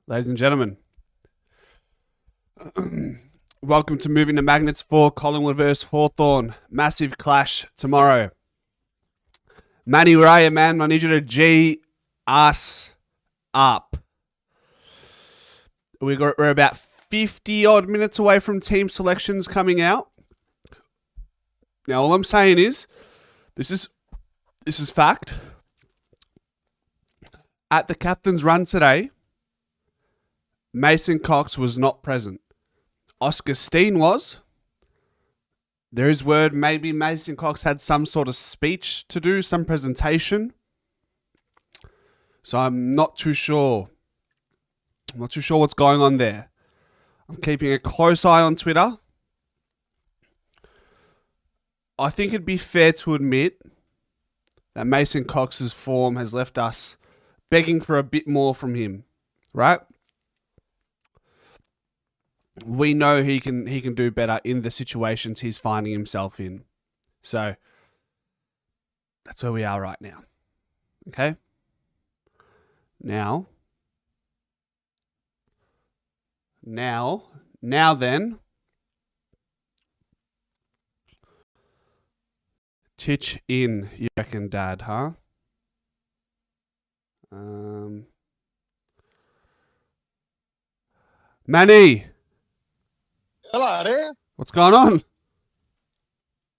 Ladies and gentlemen, welcome to Moving the Magnets for Collingwood vs Hawthorn. Massive clash tomorrow. Manny, where are you, man? I need you to G us up. We're about 50 odd minutes away from team selections coming out. Now, all I'm saying is, this is fact. At the captain's run today, Mason Cox was not present. Oscar Steen was. There is word maybe Mason Cox had some sort of speech to do, some presentation. So I'm not too sure. I'm not too sure what's going on there. I'm keeping a close eye on Twitter. I think it'd be fair to admit that Mason Cox's form has left us begging for a bit more from him, right? We know he can do better in the situations he's finding himself in. So that's where we are right now. Okay? Now then, Titch in, you reckon, Dad, huh? Manny! Hello there. What's going on?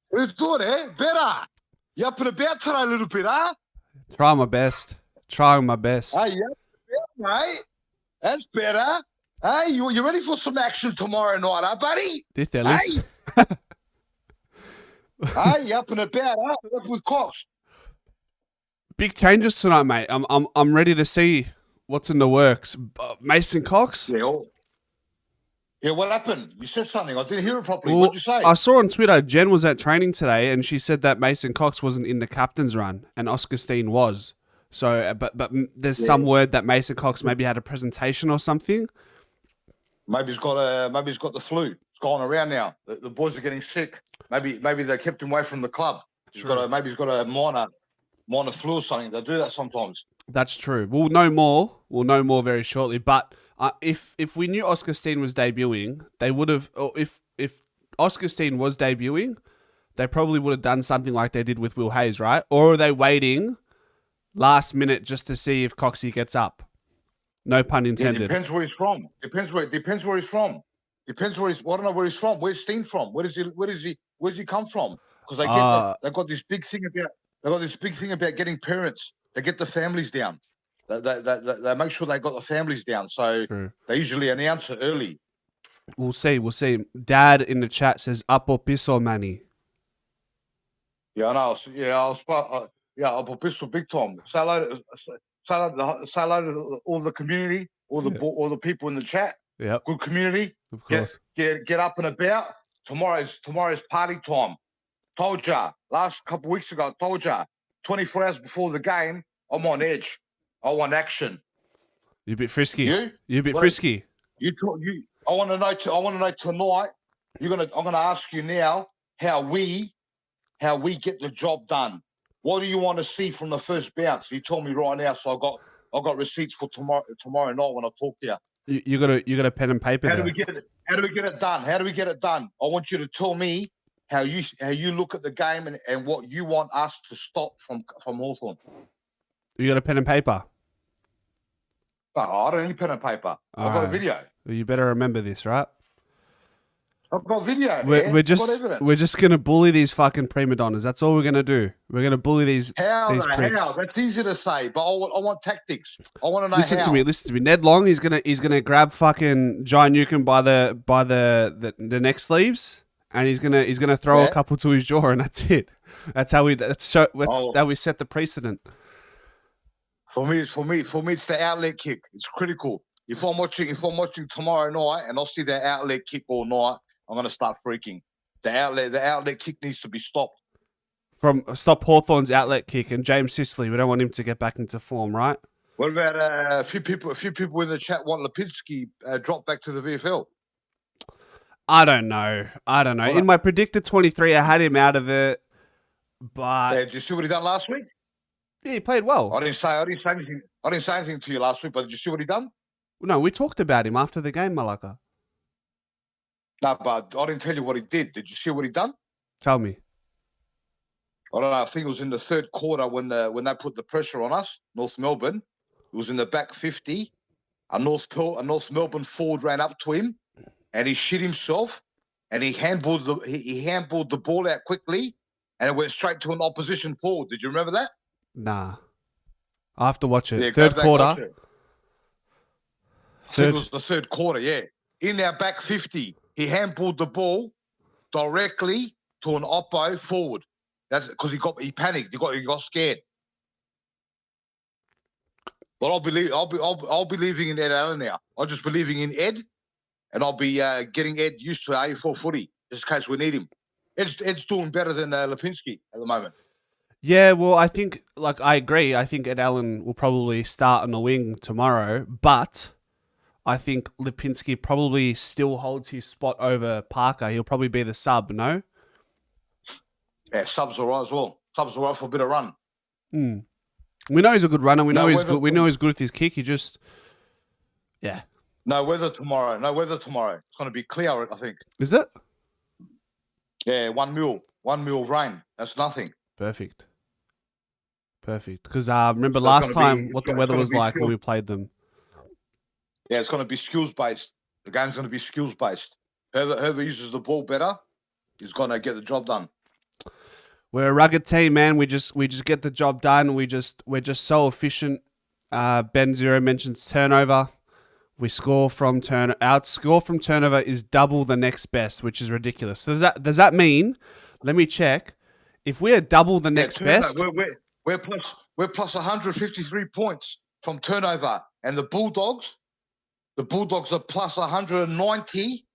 What are you doing, eh? Better. You up and about today a little bit, huh? Trying my best. Trying my best. Hey, you up and about, mate? That's better. Hey, you ready for some action tomorrow night, huh, buddy? This Ellis. Hey. Hey, you up and about, huh? Up with Cox. Big changes tonight, mate. I'm ready to see what's in the works. Mason Cox? Yeah, what happened? You said something. I didn't hear it properly. What'd you say? I saw on Twitter, Jen was at training today, and she said that Mason Cox wasn't in the captain's run, and Oscar Steen was. So, but there's some word that Mason Cox maybe had a presentation or something. Maybe he's got the flu. It's going around now. The boys are getting sick. Maybe they kept him away from the club. He's got a minor flu or something. They do that sometimes. That's true. We'll know more. We'll know more very shortly. But if we knew Oscar Steen was debuting, they would have. Or if Oscar Steen was debuting, they probably would have done something like they did with Will Hayes, right? Or are they waiting last minute just to see if Coxie gets up? No pun intended. It depends where he's from. Depends where he's from. Depends where he's. I don't know where he's from. Where's Steen from? Where's he come from? Because they've got this big thing about getting parents. They get the families down. They make sure they got the families down. So They usually announce it early. We'll see. Dad in the chat says up or piss or Manny. Yeah, I know. Yeah, up or piss or big time. Say hello to all the community, all the people in the chat. Yeah, good community. Of course. Get up and about. Tomorrow's party time. Told ya last couple of weeks ago. 24 hours before the game, I'm on edge. I want action. You're a bit frisky. You're a bit frisky. I want to know tonight. I'm gonna ask you now how we get the job done. What do you want to see from the first bounce? You told me right now, so I got receipts for tomorrow night when I talk to you. You got a pen and paper. How do we get it done? I want you to tell me how you look at the game and what you want us to stop from Hawthorn. You got a pen and paper? Oh, I don't need pen and paper. I've got a video. Well, you better remember this, right? I've got video. We're just gonna bully these fucking prima donnas. That's all we're gonna do. We're gonna bully these. How? Pricks. That's easy to say, but I want tactics. I want to know. Listen to me. Ned Long, he's gonna grab fucking Jai Newcomb by the neck sleeves, and he's gonna throw a couple to his jaw, and that's it. That's how we how we set the precedent. For me, it's the outlet kick. It's critical. If I'm watching tomorrow night and I'll see that outlet kick all night, I'm going to start freaking. The outlet kick needs to be stopped. Stop Hawthorn's outlet kick and James Sicily. We don't want him to get back into form, right? What about a few people in the chat want Lipinski dropped back to the VFL? I don't know. In my predicted 23, I had him out of it, but did you see what he done last week? Yeah, he played well. I didn't say anything to you last week, but did you see what he done? No, we talked about him after the game, Malaka. No, but I didn't tell you what he did. Did you see what he done? Tell me. I don't know. I think it was in the third quarter when they put the pressure on us, North Melbourne. It was in the back 50. A North Melbourne forward ran up to him, and he shit himself, and he handballed the ball out quickly, and it went straight to an opposition forward. Did you remember that? Nah. I have to watch it. Yeah, Third quarter. I think it was the third quarter, yeah. In our back 50, he handballed the ball directly to an oppo forward. That's because he panicked. He got scared. But I'll be leaving in Ed Allen now. I'm just believing in Ed, and I'll be getting Ed used to A4 footy just in case we need him. Ed's doing better than Lipinski at the moment. Yeah, well, I think, I agree. I think Ed Allen will probably start on the wing tomorrow, but I think Lipinski probably still holds his spot over Parker. He'll probably be the sub, no? Yeah, sub's all right as well. Sub's all right for a bit of run. We know he's a good runner. We know he's good. We know he's good with his kick. He just, yeah. No weather tomorrow. It's going to be clear, I think. Is it? Yeah, 1 mil of rain. That's nothing. Perfect. Because remember last time what the weather was like when we played them. Yeah, it's going to be skills based. The game's going to be skills based. Whoever uses the ball better is going to get the job done. We're a rugged team, man. We just get the job done. We're just so efficient. Ben Zero mentions turnover. We score from turnover. Our score from turnover is double the next best, which is ridiculous. So does that mean? Let me check. If we are double the next best, we're plus 153 points from turnover, and the Bulldogs are plus 190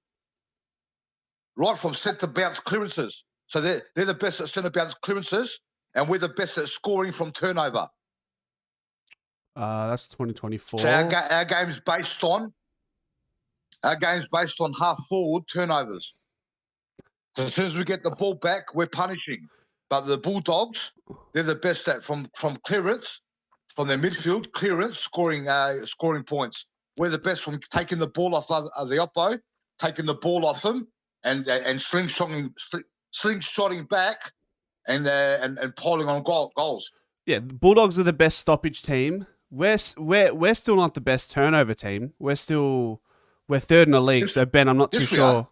right from centre bounce clearances. So they're the best at centre bounce clearances, and we're the best at scoring from turnover. That's 2024. So our game's based on half forward turnovers. So as soon as we get the ball back, we're punishing. But the Bulldogs, they're the best at from clearance, from their midfield clearance, scoring points. We're the best from taking the ball off the oppo, taking the ball off them, and slingshotting back, and piling on goals. Yeah, the Bulldogs are the best stoppage team. We're still not the best turnover team. We're third in the league. So Ben, I'm not too sure.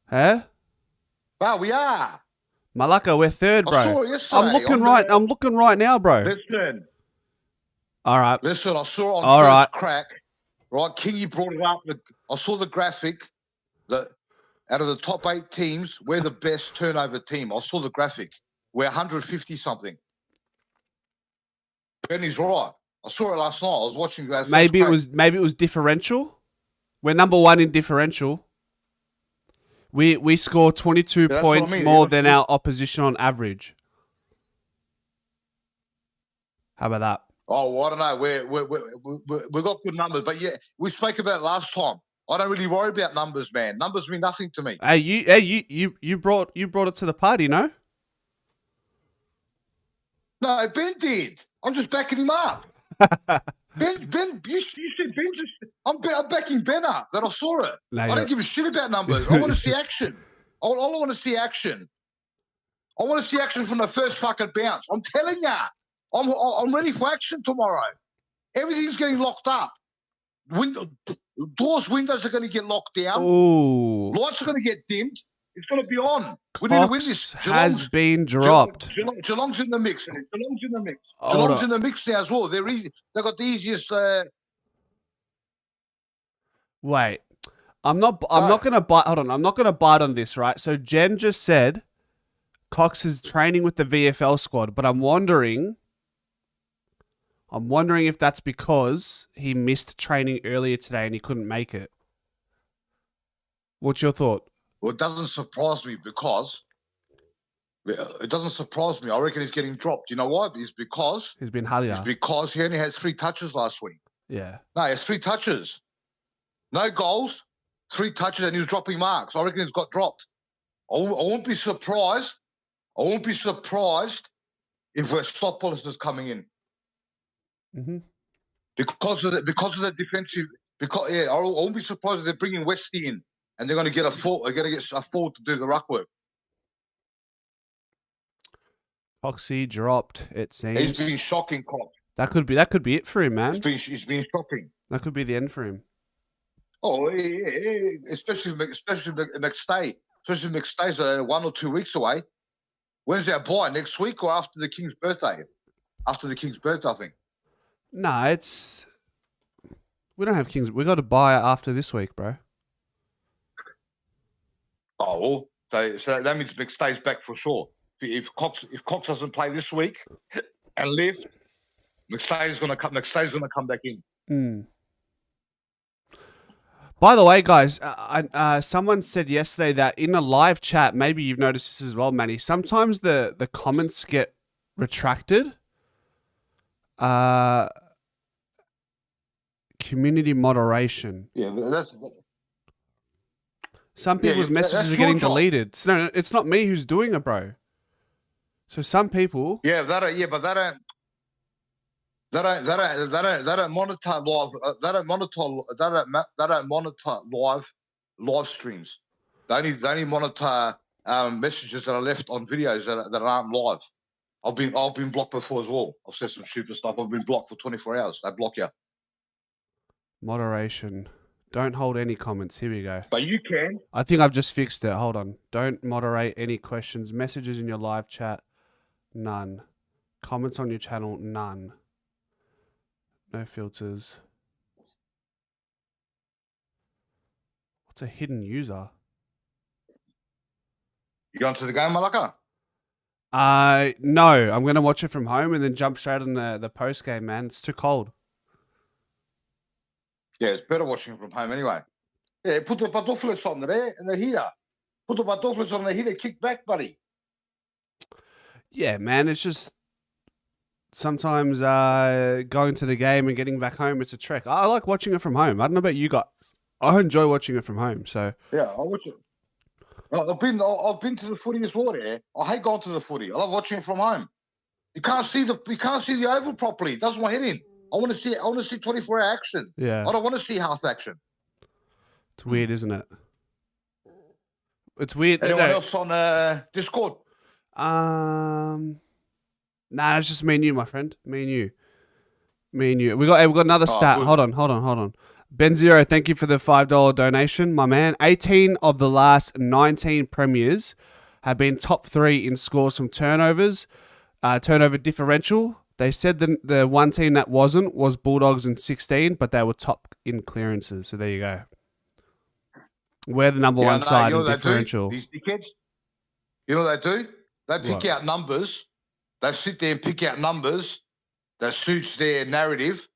Huh? Wow, we are. Malaka, we're third, bro. I saw it yesterday. I'm looking right now, bro. Listen. All right. Listen, I saw it on first crack. Right, Kingy brought it up. I saw the graphic that out of the top 8 teams, we're the best turnover team. I saw the graphic. We're 150 something. Benny's right. I saw it last night. I was watching. Maybe it was differential. We're number 1 in differential. We score 22 points more than our opposition on average. How about that? Oh, I don't know. We got good numbers, but yeah, we spoke about it last time. I don't really worry about numbers, man. Numbers mean nothing to me. Hey, you brought it to the party, no? No, Ben did. I'm just backing him up. Ben, you said Ben just. I'm backing Ben up. That I saw it. No, I don't give a shit about numbers. I want to see action. All I want to see action. I want to see action from the first fucking bounce. I'm telling ya. I'm ready for action tomorrow. Everything's getting locked up. Windows are going to get locked down. Ooh. Lights are going to get dimmed. It's going to be on. We COX need to win this. has been dropped. Geelong's in the mix. Geelong's in the mix now as well. They've got the easiest. Wait, I'm not going to bite. Hold on, I'm not going to bite on this, right? So Jen just said COX is training with the VFL squad, but I'm wondering if that's because he missed training earlier today and he couldn't make it. What's your thought? Well, it doesn't surprise me because it doesn't surprise me. I reckon he's getting dropped. You know why? It's because he's been Halia. It's because he only had 3 touches last week. Yeah. No, he has 3 touches. No goals, 3 touches, and he was dropping marks. I reckon he's got dropped. I won't be surprised. If we're Stop-Polis is coming in. Mm-hmm. Because of the defensive Because I won't be surprised if they're bringing Westy in and they're going to get a Ford. They're going to get a Ford to do the ruck work. Coxie dropped. It seems He's been shocking, Cox. That could be it for him, man. He's been shocking. That could be the end for him. Oh, yeah. Especially McStay. Especially McStay's 1 or 2 weeks away. When's our bye? Next week or after the King's birthday? After the King's birthday, I think. No, it's... We don't have Kings. We got to buy it after this week, bro. Oh, well, so that means McStay's back for sure. If Cox doesn't play this week and live, McStay's gonna come back in. Mm. By the way, guys, someone said yesterday that in a live chat, maybe you've noticed this as well, Manny. Sometimes the comments get retracted. Community moderation. Yeah, some people's messages are getting deleted. So, no, it's not me who's doing it, bro. So some people. Yeah, but they don't monitor live. They don't monitor live streams. They only monitor messages that are left on videos that aren't live. I've been blocked before as well. I've said some stupid stuff. I've been blocked for 24 hours. They block you. Moderation. Don't hold any comments. Here we go. But you can. I think I've just fixed it. Hold on. Don't moderate any questions. Messages in your live chat. None. Comments on your channel. None. No filters. What's a hidden user? You going to the game, Malaka? No. I'm going to watch it from home and then jump straight on the post game, man. It's too cold. Yeah, it's better watching from home anyway. Yeah, put the pantofles on there and they're here. Put the pantofles on there, they kick back, buddy. Yeah, man. It's just sometimes going to the game and getting back home, it's a trek. I like watching it from home. I don't know about you guys. I enjoy watching it from home. So yeah, I watch it. I've been to the footy as well. There, I hate going to the footy. I love watching it from home. You can't see the oval properly. It does my head in. I want to see 24-hour action. Yeah. I don't want to see half action. It's weird, isn't it? It's weird. Anyone else on Discord? Nah, it's just me and you, my friend. Me and you. We got another stat. Good. Hold on. Ben Zero, thank you for the $5 donation, my man. 18 of the last 19 premiers have been top 3 in scores from turnovers, turnover differential. They said the one team that wasn't was Bulldogs in 16, but they were top in clearances. So there you go. We're the number one side in differential. These dickheads, you know what they do? They pick out numbers. They sit there and pick out numbers that suits their narrative,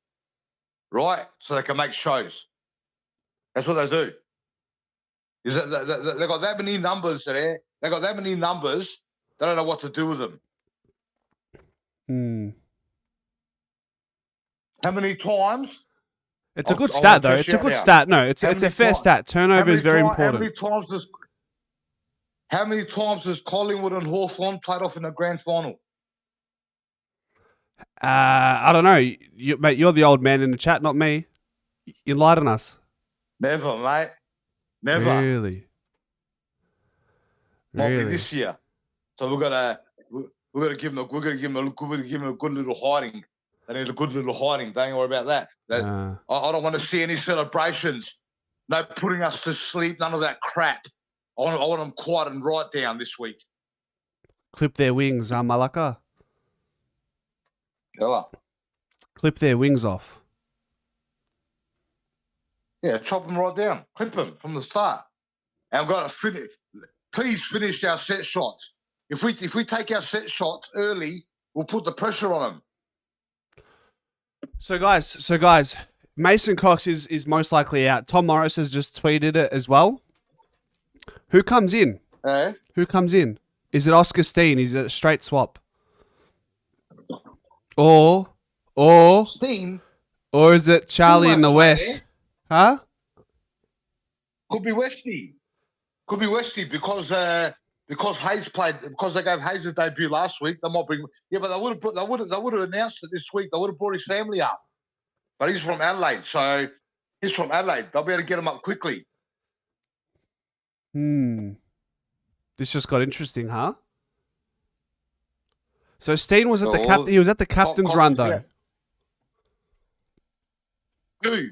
right? So they can make shows. That's what they do. Is that they got that many numbers there? They got that many numbers. They don't know what to do with them. How many times? It's a good stat, though. It's a good stat. No, it's a fair stat. Turnover is very important. How many times has Collingwood and Hawthorn played off in a grand final? I don't know. Mate, you're the old man in the chat, not me. You lied on us. Never, mate. Never. Really? Might be this year. So we're gonna give them a good little hiding. They need a good little hiding. Don't worry about that. I don't want to see any celebrations. No putting us to sleep. None of that crap. I want them quiet and right down this week. Clip their wings, Malaka. Yeah. Clip their wings off. Yeah, chop them right down. Clip them from the start. And I've got to finish. Please finish our set shots. If we take our set shots early, we'll put the pressure on them. So guys, Mason Cox is most likely out. Tom Morris has just tweeted it as well. Who comes in? Who comes in? Is it Oscar Steen? Is it a straight swap? Or Steen? Or is it Charlie in the West? Huh? Could be Westy. Because Hayes played, because they gave Hayes a debut last week. They might bring, but they would have announced it this week. They would have brought his family up, but he's from Adelaide, so He's from Adelaide. They'll be able to get him up quickly. This just got interesting, huh? So Steen was at the captain. He was at the captain's run though. Who?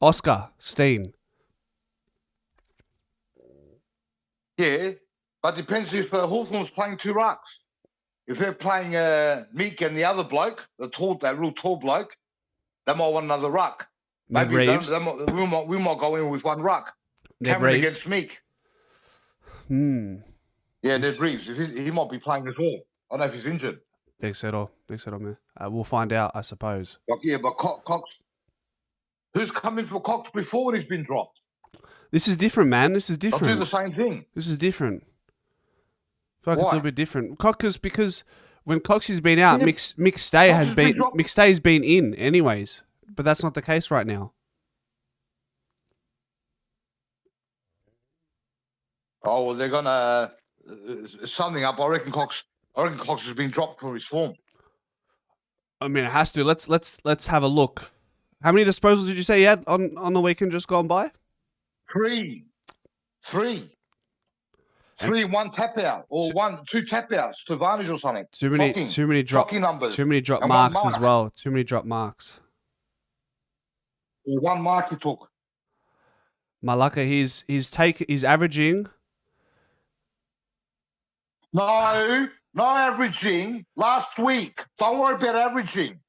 Oscar Steen. Yeah, but depends if Hawthorn's playing 2 rucks. If they're playing Meek and the other bloke, that real tall bloke, they might want another ruck. Maybe we might go in with 1 ruck. Cameron against Meek. Yeah, Ned Reeves. He might be playing as well. I don't know if he's injured. Thanks, Edo, man. We'll find out, I suppose. But Cox. Who's coming for Cox before when he's been dropped? This is different, man. This is different. I'll do the same thing. This is different. I feel like it's a little bit different. Because when Cox has been out, Mick Stay's been in anyways. But that's not the case right now. Oh well, they're gonna something up. I reckon Cox has been dropped for his form. I mean, it has to. Let's have a look. How many disposals did you say he had on the weekend just gone by? 3. 1 tap out or 2 tap outs to Varnish or something. Too many drop numbers. Too many drop marks as well. Too many drop marks. 1 mark he took. Malaka, he's averaging. No averaging. Last week. Don't worry about averaging.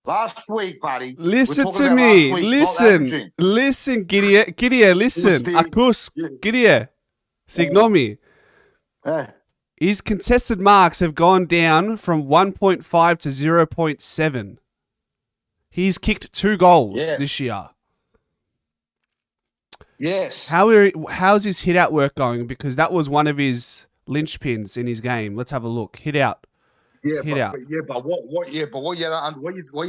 Last week, buddy. Listen to me. Listen, Gideon, listen. Akus, Gideon, Signomi. His contested marks have gone down from 1.5 to 0.7. He's kicked 2 goals this year. Yes. How's his hit out work going? Because that was one of his linchpins in his game. Let's have a look. Hit out. But what you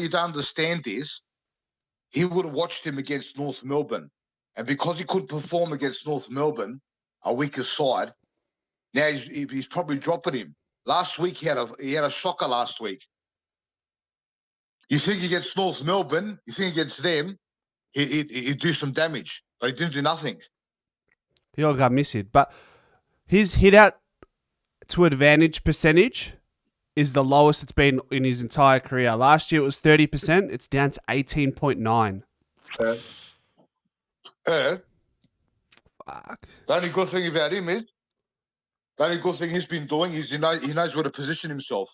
don't understand is he would have watched him against North Melbourne, and because he couldn't perform against North Melbourne, a weaker side, now he's probably dropping him. Last week he had a shocker. Last week, you think against North Melbourne, you think against them, he'd do some damage, but he didn't do nothing. He all got missed, but his hit out to advantage percentage is the lowest it's been in his entire career. Last year it was 30%. It's down to 18.9. Fuck. The only good thing about him is, the only good thing he's been doing is he knows where to position himself.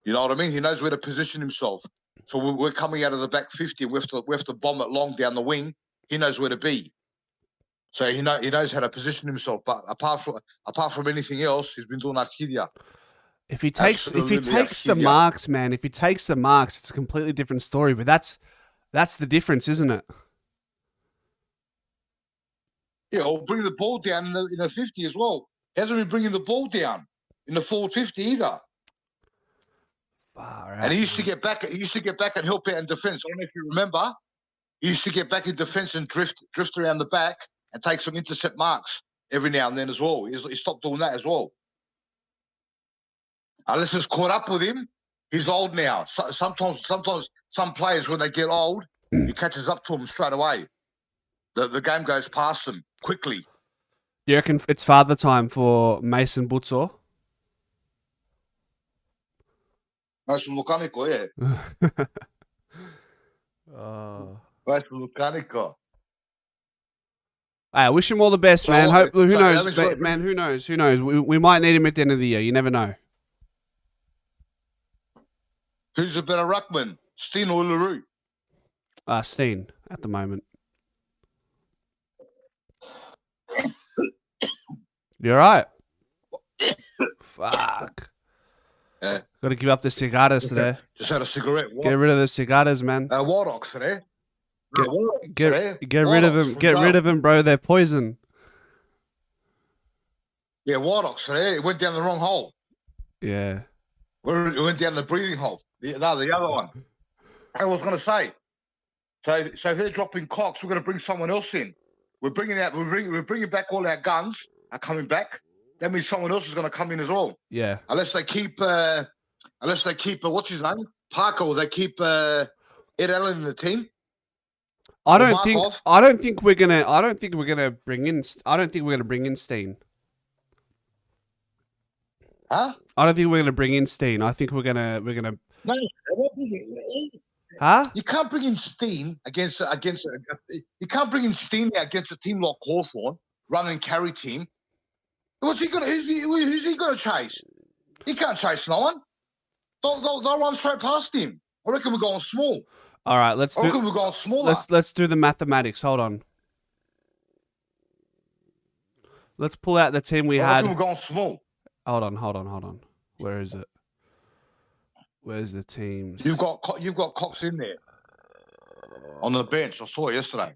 You know what I mean? He knows where to position himself. So we're coming out of the back 50. We have to bomb it long down the wing. He knows where to be. So he knows how to position himself. But apart from anything else, he's been doing Arcadia. If he takes the marks, man, it's a completely different story. But that's the difference, isn't it? Yeah, or bring the ball down in the 50 as well. He hasn't been bringing the ball down in the forward 50 either. Wow, right. And he used to get back and help out in defence. I don't know if you remember. He used to get back in defence and drift around the back and take some intercept marks every now and then as well. He stopped doing that as well. Unless it's caught up with him, he's old now. Sometimes some players, when they get old, he catches up to them straight away. The game goes past them quickly. You reckon it's father time for Mason Butzer? Mason Lucanico, yeah. Mason Lucanico. I wish him all the best, man. Who knows? Man, who knows? Who knows? We might need him at the end of the year. You never know. Who's a better ruckman, Steen or LaRue? Steen at the moment. You're right. Fuck. Yeah. Got to give up the cigarettes today. Just had a cigarette. Get rid of the cigarettes, man. White Ox today. Get rid of them. Get rid of them, bro. They're poison. Yeah, White Ox today. It went down the wrong hole. Yeah. It went down the breathing hole. The other one. I was going to say. So if they're dropping COX, we're going to bring someone else in. We're bringing back all our guns. Are coming back. That means someone else is going to come in as well. Yeah. Unless they keep what's his name, Parker, or they keep Ed Allen in the team. I don't think we're gonna bring in Steen. Huh? I don't think we're gonna bring in Steen. I think we're gonna. No. Huh? You can't bring in Steen against. You can't bring in Steen against a team like Hawthorn, run and carry team. What's he gonna? Who's he gonna chase? He can't chase no one. They'll run straight past him. I reckon we're going small. All right, let's we're going smaller. Let's do the mathematics. Hold on. Let's pull out the team we had. I reckon we're going small. Hold on. Where is it? Where's the teams? You've got COX in there on the bench. I saw it yesterday.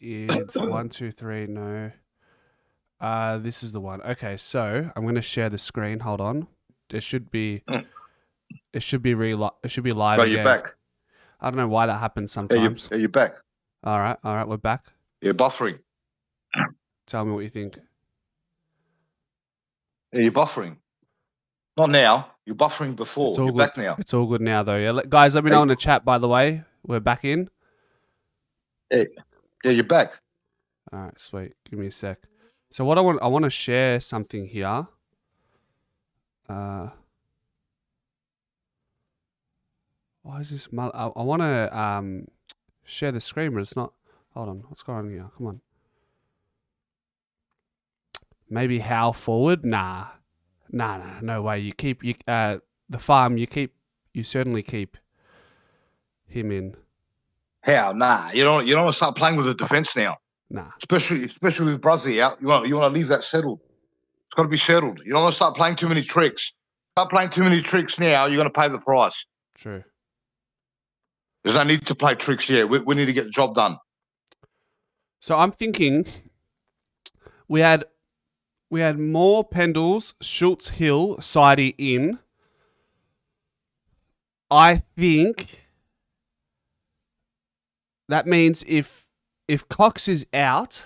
It's 1, 2, 3. No. This is the one. Okay, so I'm gonna share the screen. Hold on. It should be. It should be live. But you're back. I don't know why that happens sometimes. You're back. All right, we're back. You're buffering. Tell me what you think. Yeah, you're buffering. Not now. You're buffering before. You're back now. It's all good now, though. Yeah, guys, let me know in the chat. By the way, we're back in. Yeah, you're back. All right, sweet. Give me a sec. So what I want to share something here. Why is this? I want to share the screen, but it's not. Hold on. What's going on here? Come on. Maybe how forward? Nah, no way. You keep the farm. You certainly keep him in. How? Nah, you don't want to start playing with the defense now. Nah, especially with Brazzy out. You want to leave that settled. It's got to be settled. You don't want to start playing too many tricks. Start playing too many tricks now. You're going to pay the price. True. There's no need to play tricks here. We need to get the job done. So I'm thinking we had more Pendles, Schultz, Hill, Sidey in. I think that means if Cox is out,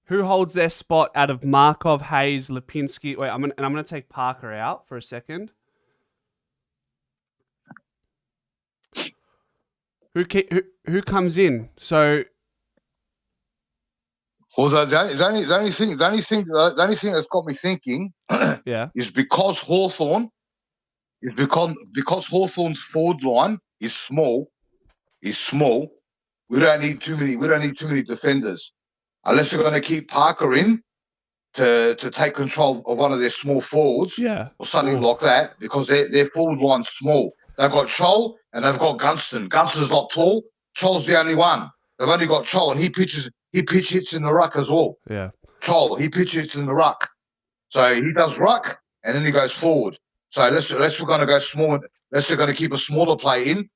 who holds their spot out of Markov, Hayes, Lipinski? Wait, I'm gonna take Parker out for a second. Who comes in? So, well, the only thing that's got me thinking, yeah, is because Hawthorn's forward line is small. We don't need too many defenders, unless we're going to keep Parker in to take control of one of their small forwards, or something like that, because their forward line's small. They've got Chol and they've got Gunston. Gunston's not tall. Chol's the only one. They've only got Chol, and he pitch hits in the ruck as well. Yeah, Chol, he pitch hits in the ruck, so he does ruck and then he goes forward. So unless we're going to go small, unless we're going to keep a smaller play in.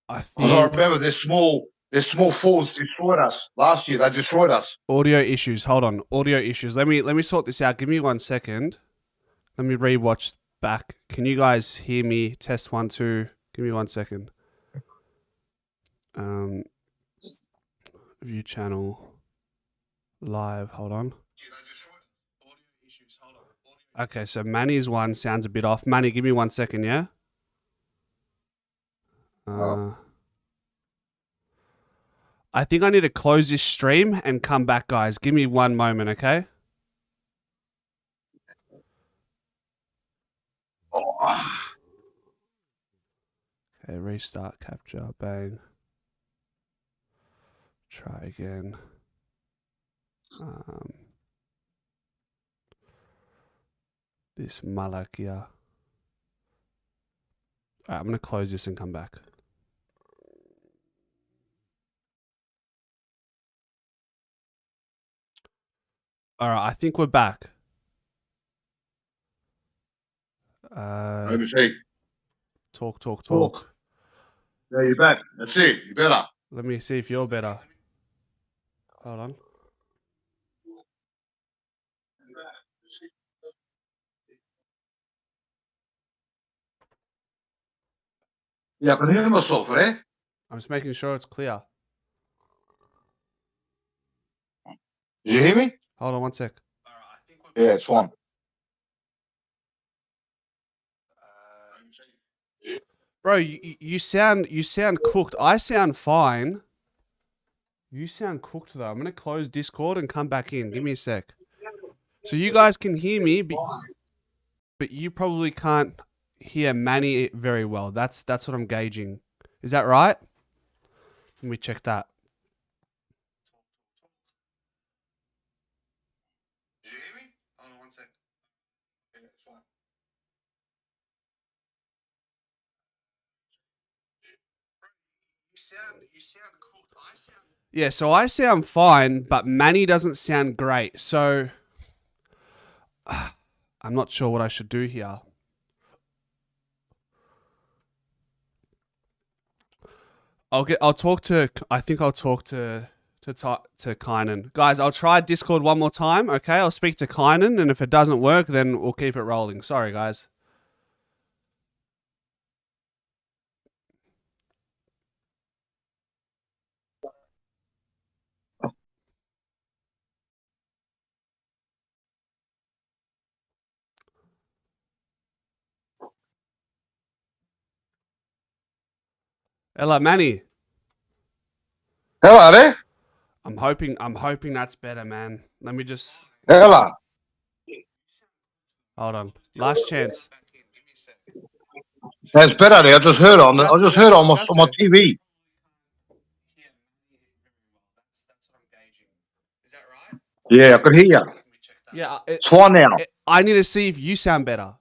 Because I remember their small forwards destroyed us last year. They destroyed us. Audio issues. Hold on. Audio issues. Let me sort this out. Give me 1 second. Let me rewatch back. Can you guys hear me? Test 1, 2. Give me 1 second. View channel. Live. Hold on. Okay, so Manny's one sounds a bit off. Manny, give me 1 second, yeah? I think I need to close this stream and come back, guys. Give me 1 moment, okay? Okay, restart, capture, bang. Try again. This Malakia. Alright, I'm going to close this and come back. Alright, I think we're back. Let me see. Talk. Yeah, you're back. That's it. You better. Let me see if you're better. Hold on. Yeah, I can hear myself, eh? I'm just making sure it's clear. Did you hear me? Hold on 1 sec. Yeah, it's fine. Bro, you sound cooked. I sound fine. You sound cooked though. I'm gonna close Discord and come back in. Give me a sec. So you guys can hear me, but you probably can't hear Manny very well. That's what I'm gauging. Is that right? Let me check that. Did you hear me? Hold on one sec. Yeah, it's fine. You sound cooked. Yeah, so I sound fine, but Manny doesn't sound great. So I'm not sure what I should do here. I'll talk to Kynan. Guys, I'll try Discord one more time, okay? I'll speak to Kynan, and if it doesn't work, then we'll keep it rolling. Sorry, guys. Hello, Manny. Hello there. I'm hoping that's better, man. Let me just Hello. hold on. Last chance. That's better there. I just heard on my TV. Yeah, I could hear you. Yeah, It's fine now. I need to see if you sound better.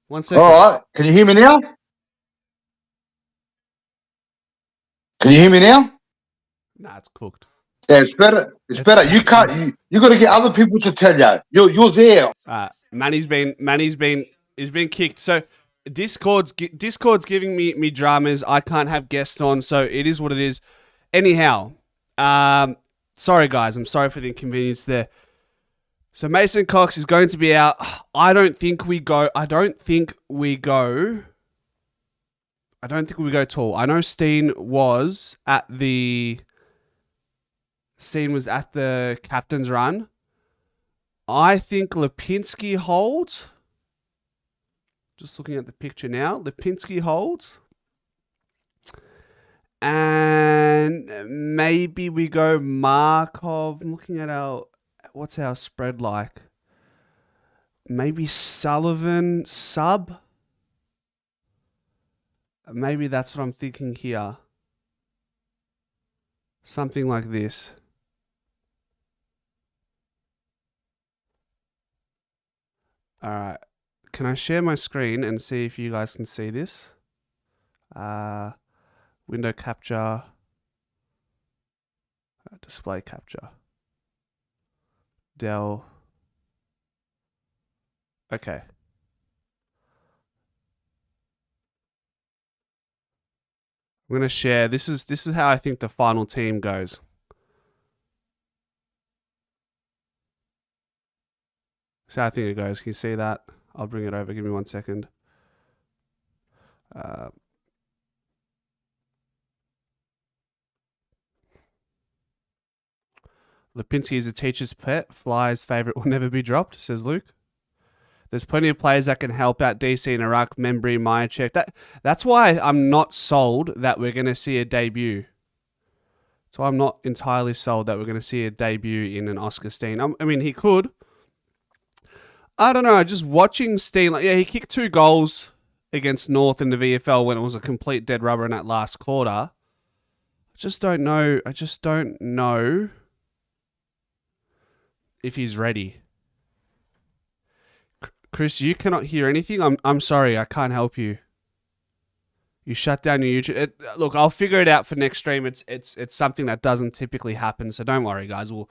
1 second. All right. Can you hear me now? Can you hear me now? Nah, it's cooked. Yeah, it's better. It's better. You can't. You got to get other people to tell you. You're there. Manny's been kicked. So Discord's giving me dramas. I can't have guests on, so it is what it is. Anyhow, sorry guys. I'm sorry for the inconvenience there. So Mason Cox is going to be out. I don't think we go tall. I know Steen was at the captain's run. I think Lipinski holds. Just looking at the picture now. Lipinski holds. And maybe we go Markov. I'm looking at what's our spread like? Maybe Sullivan sub. Maybe that's what I'm thinking here. Something like this. All right. Can I share my screen and see if you guys can see this? Window capture. Display capture. Dell. Okay. I'm going to share. This is how I think the final team goes. So I think it goes. Can you see that? I'll bring it over. Give me 1 second. Lipinski is a teacher's pet. Fly's favourite will never be dropped, says Luke. There's plenty of players that can help out DC and Ruck, Membry, Myercheck. That's why I'm not sold that we're going to see a debut. So I'm not entirely sold that we're going to see a debut in an Oscar Steen. I mean, he could. I don't know. Just watching Steen, he kicked 2 goals against North in the VFL when it was a complete dead rubber in that last quarter. I just don't know if he's ready. Chris, you cannot hear anything. I'm sorry, I can't help you. You shut down your YouTube. Look, I'll figure it out for next stream. It's something that doesn't typically happen, so don't worry, guys. We'll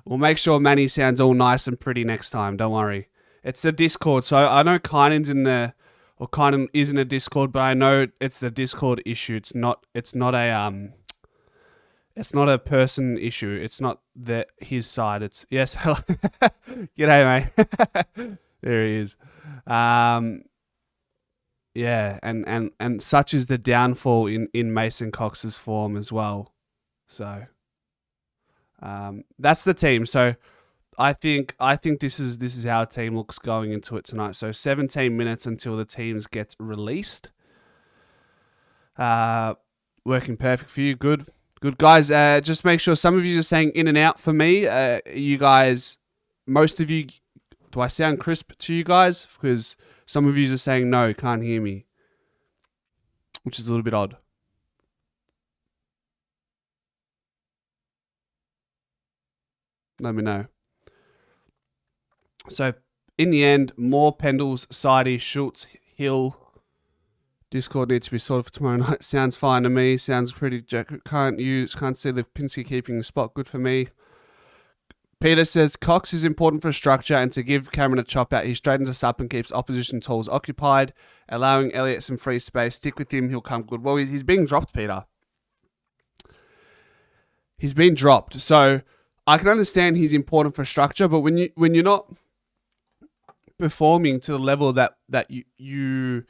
make sure Manny sounds all nice and pretty next time. Don't worry. It's the Discord, so I know Kynan is in a Discord, but I know it's the Discord issue. It's not a person issue. It's not his side. It's yes. G'day, mate. There he is. Yeah, and such is the downfall in Mason Cox's form as well. So that's the team. So I think this is how our team looks going into it tonight. So 17 minutes until the teams get released. Working perfect for you. Good guys. Just make sure some of you are saying in and out for me. You guys, most of you, do I sound crisp to you guys? Because some of you are saying no, can't hear me, which is a little bit odd. Let me know. So, in the end, more Pendles, Sidey, Schultz, Hill. Discord needs to be sorted for tomorrow night. Sounds fine to me. Sounds pretty. Can't see Lipinski keeping the spot. Good for me. Peter says Cox is important for structure and to give Cameron a chop out. He straightens us up and keeps opposition tools occupied, allowing Elliott some free space. Stick with him. He'll come good. Well, he's being dropped, Peter. He's been dropped. So I can understand he's important for structure, but when you're not performing to the level that you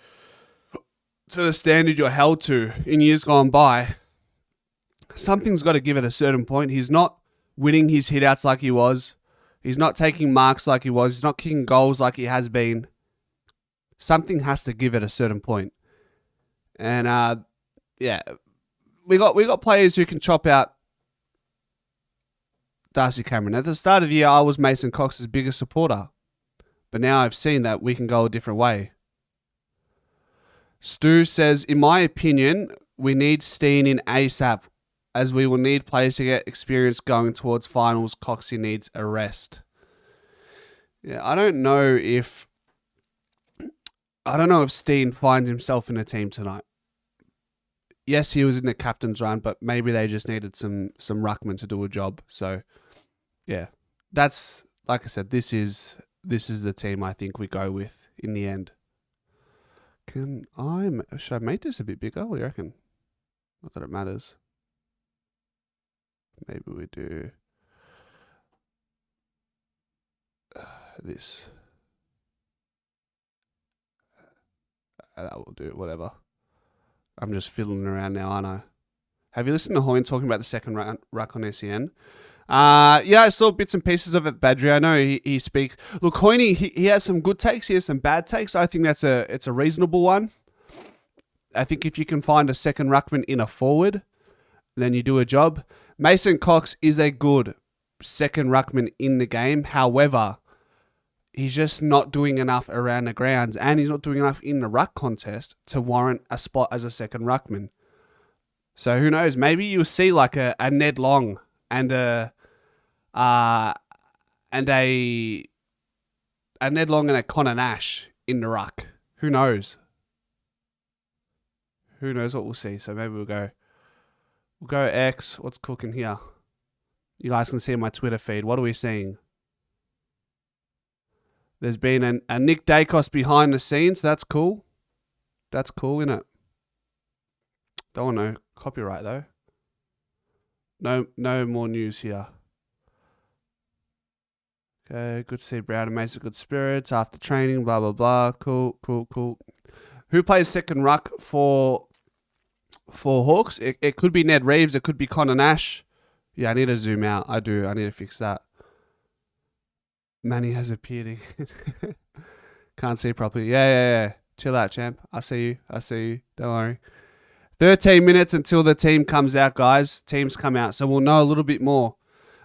to the standard you're held to in years gone by, something's got to give at a certain point. He's not winning his hit-outs like he was. He's not taking marks like he was. He's not kicking goals like he has been. Something has to give at a certain point. And, we got players who can chop out Darcy Cameron. At the start of the year, I was Mason Cox's biggest supporter. But now I've seen that we can go a different way. Stu says, in my opinion, we need Steen in ASAP, as we will need players to get experience going towards finals. Coxie needs a rest. Yeah, I don't know if Steen finds himself in a team tonight. Yes, he was in the captain's run, but maybe they just needed some ruckman to do a job. So, yeah, that's, like I said, this is the team I think we go with in the end. Should I make this a bit bigger? What do you reckon? Not that it matters. Maybe we do this. That will do, whatever. I'm just fiddling around now, aren't I? Have you listened to Hoyne talking about the second ruck on SEN? Yeah, I saw bits and pieces of it, Badri. I know he speaks. Look, Hoyne, he has some good takes. He has some bad takes. I think it's a reasonable one. I think if you can find a second ruckman in a forward, then you do a job. Mason Cox is a good second ruckman in the game. However, he's just not doing enough around the grounds, and he's not doing enough in the ruck contest to warrant a spot as a second ruckman. So who knows? Maybe you'll see like a Ned Long and a Ned Long and a Connor Nash in the ruck. Who knows? Who knows what we'll see? So maybe we'll go X. What's cooking here? You guys can see my Twitter feed. What are we seeing? There's been a Nick Dacos behind the scenes. That's cool. That's cool, isn't it? Don't want no copyright though. No more news here. Okay, good to see Brown and Mason good spirits after training, blah, blah, blah. Cool. Who plays second ruck for Hawks? It could be Ned Reeves. It could be Connor Nash. Yeah, I need to zoom out. I do. I need to fix that. Manny has appeared. Can't see properly. Yeah. Chill out, champ. I see you. Don't worry. 13 minutes until the team comes out, guys. Teams come out. So we'll know a little bit more.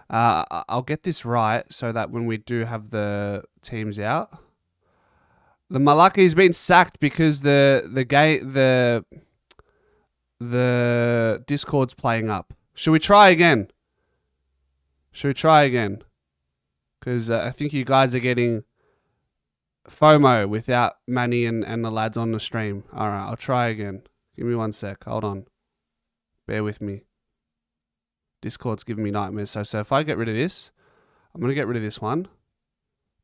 I'll get this right so that when we do have the teams out. The Malaki's been sacked because the Discord's playing up. Should we try again? Because I think you guys are getting FOMO without Manny and the lads on the stream. All right, I'll try again. Give me 1 sec. Hold on. Bear with me. Discord's giving me nightmares. So if I get rid of this, I'm going to get rid of this one.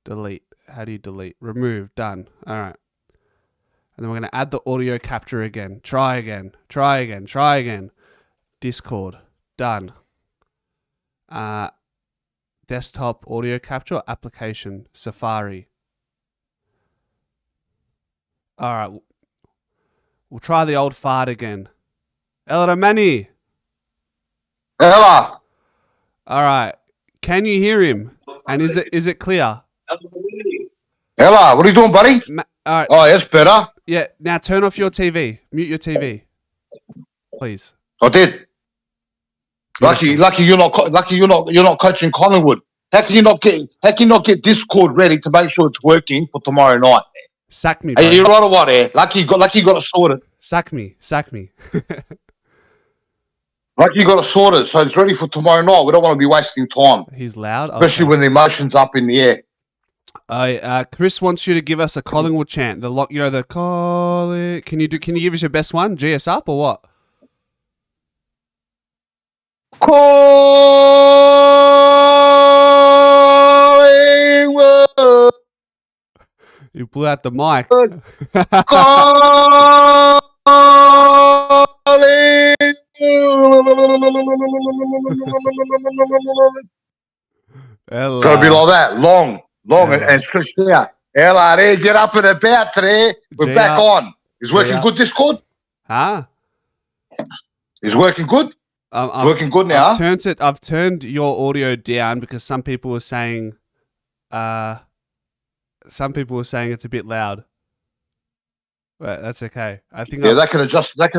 Delete. How do you delete? Remove. Done. All right. And then we're going to add the audio capture again. Try again. Discord. Done. Desktop audio capture application. Safari. All right. We'll try the old fart again. Ella Manny. Ella. All right. Can you hear him? And is it clear? Ella, what are you doing, buddy? All right. Oh, that's better. Yeah. Now turn off your TV. Mute your TV. please. I did. Beautiful. Lucky you're not coaching Collingwood. How can you not get Discord ready to make sure it's working for tomorrow night? Sack me, bro. Are you right or what? Lucky you got it sorted. Sack me. Lucky you got it sorted, so it's ready for tomorrow night. We don't want to be wasting time. He's loud, especially when the emotion's up in the air. Chris wants you to give us a Collingwood chant. The call. Can you give us your best one? GS up or what? Collingwood. You blew out the mic. It's got to be like that, long and stretched out. Ella, get up and about today. We're back on. Is working good, Discord? Huh? Is working good? It's working good now. I've turned your audio down because some people were saying it's a bit loud. But that's okay. I think they can adjust their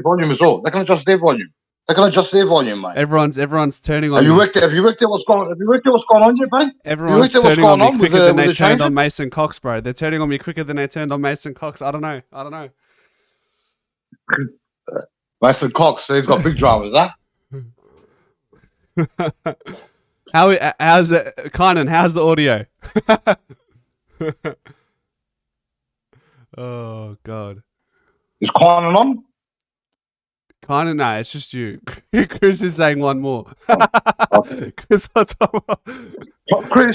volume as well. They can adjust their volume, mate. Everyone's turning on. Have you worked out what's going on here, mate? Everyone's turning on me quicker than they turned on Mason Cox, bro. They're turning on me quicker than they turned on Mason Cox. I don't know. Mason Cox, he's got big dramas, huh? How's it, Kynan? How's the audio? Oh God. Is Kynan on? Kynan, no, it's just you. Chris is saying one more. Okay. Chris, what's one more? Chris.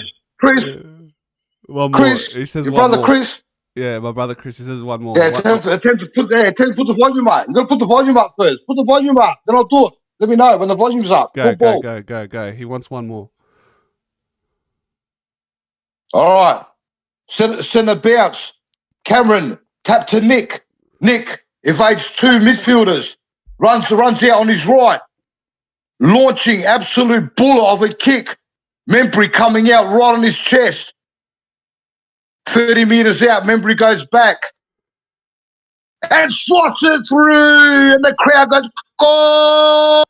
One more. Chris, He says your one brother more. Chris. Yeah, my brother Chris. He says one more. Yeah, tell him to put the volume up. You got to put the volume up first. Put the volume up. Then I'll do it. Let me know when the volume's up. Go. He wants one more. All right. Send a bounce. Cameron, tap to Nick. Nick evades two midfielders. Runs out on his right. Launching absolute bullet of a kick. Membry coming out right on his chest. 30 metres out. Membry goes back. And slots it through. And the crowd goes, Collingwood.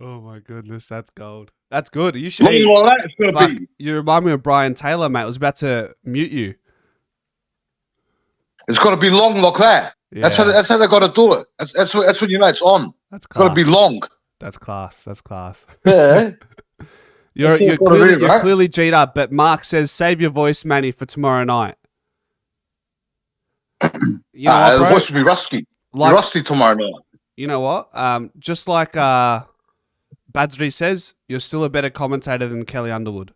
Oh my goodness, that's gold. That's good. You should. You remind me of Brian Taylor, mate. I was about to mute you. It's got to be long like that. Yeah. That's how they got to do it. That's when you know it's on. It's got to be long. That's class. Yeah. You're clearly G'd up, but Mark says save your voice, Manny, for tomorrow night. You know what, bro? The voice will be rusty. Rusty tomorrow night. You know what? Just like Badsby says, you're still a better commentator than Kelly Underwood.